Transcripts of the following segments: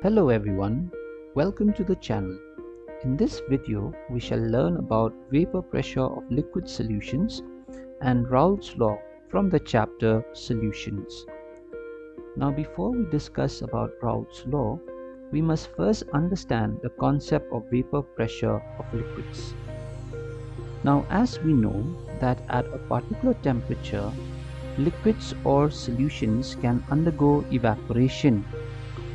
Hello everyone, welcome to the channel. In this video, we shall learn about vapor pressure of liquid solutions and Raoult's law from the chapter Solutions. Now before we discuss about Raoult's law, we must first understand the concept of vapor pressure of liquids. Now as we know that at a particular temperature, liquids or solutions can undergo evaporation,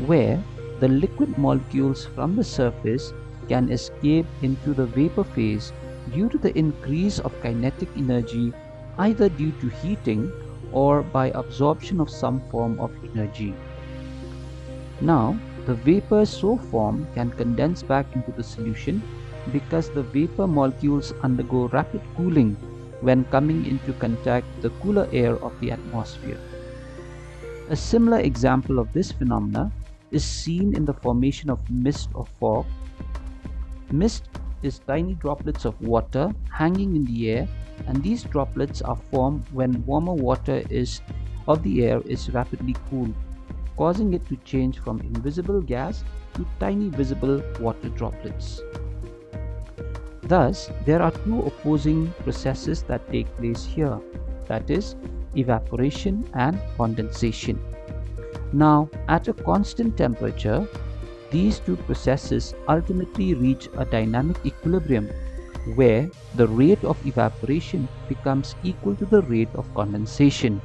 where the liquid molecules from the surface can escape into the vapor phase due to the increase of kinetic energy, either due to heating or by absorption of some form of energy. Now, the vapor so formed can condense back into the solution because the vapor molecules undergo rapid cooling when coming into contact with the cooler air of the atmosphere. A similar example of this phenomena is seen in the formation of mist or fog. Mist is tiny droplets of water hanging in the air, and these droplets are formed when warmer water of the air is rapidly cooled, causing it to change from invisible gas to tiny visible water droplets. Thus, there are two opposing processes that take place here, that is, evaporation and condensation. Now, at a constant temperature, these two processes ultimately reach a dynamic equilibrium where the rate of evaporation becomes equal to the rate of condensation.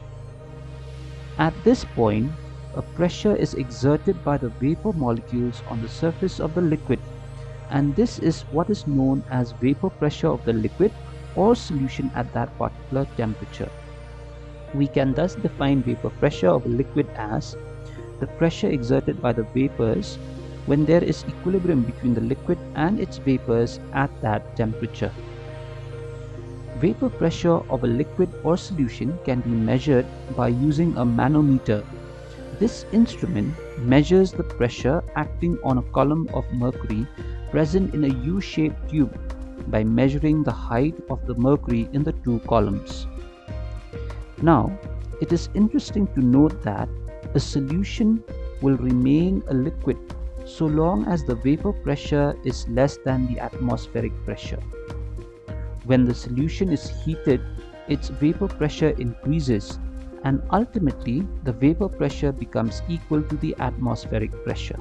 At this point, a pressure is exerted by the vapor molecules on the surface of the liquid, and this is what is known as vapor pressure of the liquid or solution at that particular temperature. We can thus define vapor pressure of a liquid as the pressure exerted by the vapors when there is equilibrium between the liquid and its vapors at that temperature. Vapor pressure of a liquid or solution can be measured by using a manometer. This instrument measures the pressure acting on a column of mercury present in a U-shaped tube by measuring the height of the mercury in the two columns. Now, it is interesting to note that a solution will remain a liquid so long as the vapor pressure is less than the atmospheric pressure. When the solution is heated, its vapor pressure increases, and ultimately the vapor pressure becomes equal to the atmospheric pressure.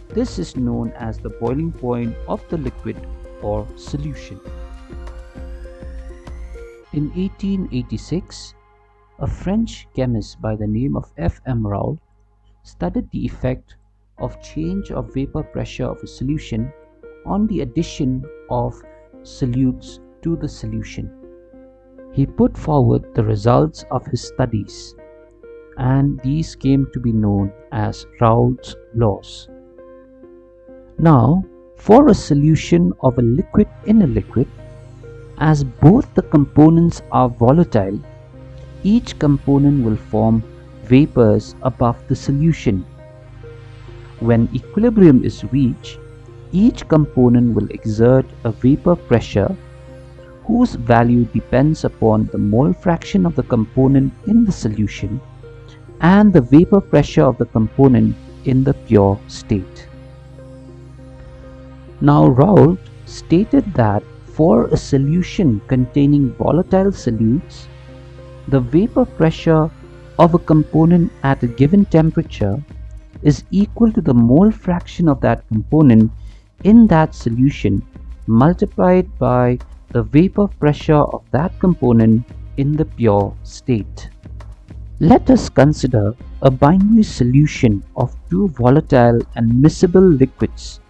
This is known as the boiling point of the liquid or solution. In 1886, a French chemist by the name of F.M. Raoult studied the effect of change of vapor pressure of a solution on the addition of solutes to the solution. He put forward the results of his studies, and these came to be known as Raoult's laws. Now, for a solution of a liquid in a liquid, as both the components are volatile, each component will form vapors above the solution. When equilibrium is reached, each component will exert a vapor pressure whose value depends upon the mole fraction of the component in the solution and the vapor pressure of the component in the pure state. Now, Raoult stated that for a solution containing volatile solutes, the vapor pressure of a component at a given temperature is equal to the mole fraction of that component in that solution multiplied by the vapor pressure of that component in the pure state. Let us consider a binary solution of two volatile and miscible liquids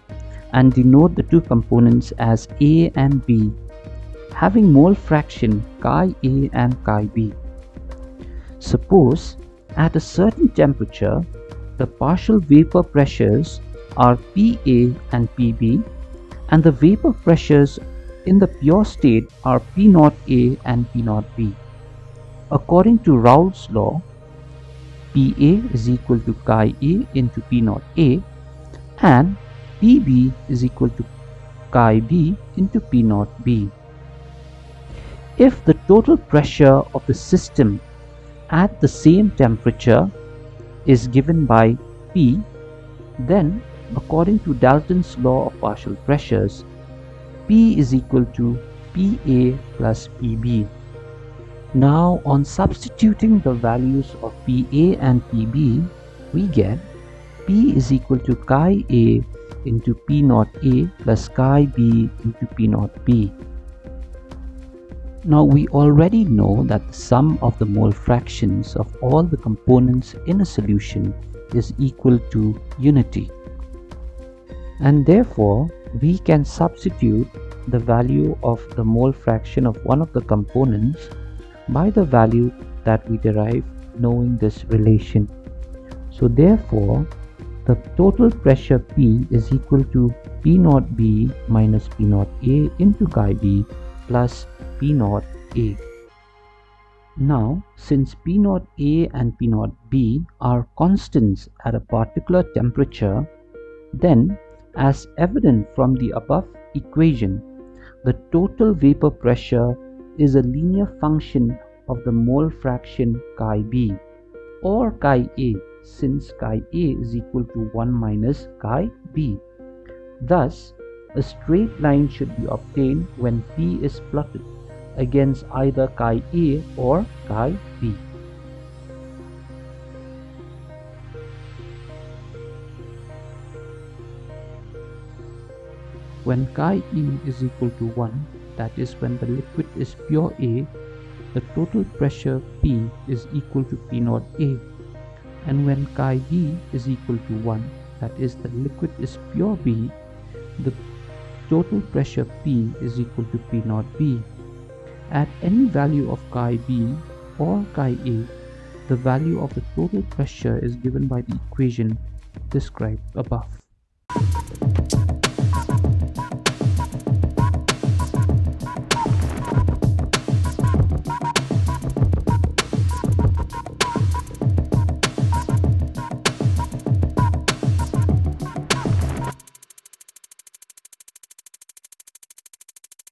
and denote the two components as A and B, having mole fraction chi A and chi B. Suppose at a certain temperature, the partial vapor pressures are PA and PB, and the vapor pressures in the pure state are P0A and P0B. According to Raoult's law, PA is equal to chi A into P0A, and PB is equal to chi B into P0B. If the total pressure of the system at the same temperature is given by P, then according to Dalton's law of partial pressures, P is equal to PA plus PB. Now, on substituting the values of PA and PB, we get P is equal to chi A into P naught A plus chi B into P naught B. Now we already know that the sum of the mole fractions of all the components in a solution is equal to unity. And therefore, we can substitute the value of the mole fraction of one of the components by the value that we derive knowing this relation. So therefore, the total pressure P is equal to P naught B minus P naught A into chi B plus P naught A. Now, since P naught A and P naught B are constants at a particular temperature, then, as evident from the above equation, the total vapor pressure is a linear function of the mole fraction chi B or chi A, since chi A is equal to 1 minus chi B. Thus, a straight line should be obtained when P is plotted against either chi A or chi B. When chi E is equal to 1, that is when the liquid is pure A, the total pressure P is equal to P naught A. And when chi B is equal to 1, that is the liquid is pure B, the total pressure P is equal to P naught B. At any value of chi B or chi A, the value of the total pressure is given by the equation described above.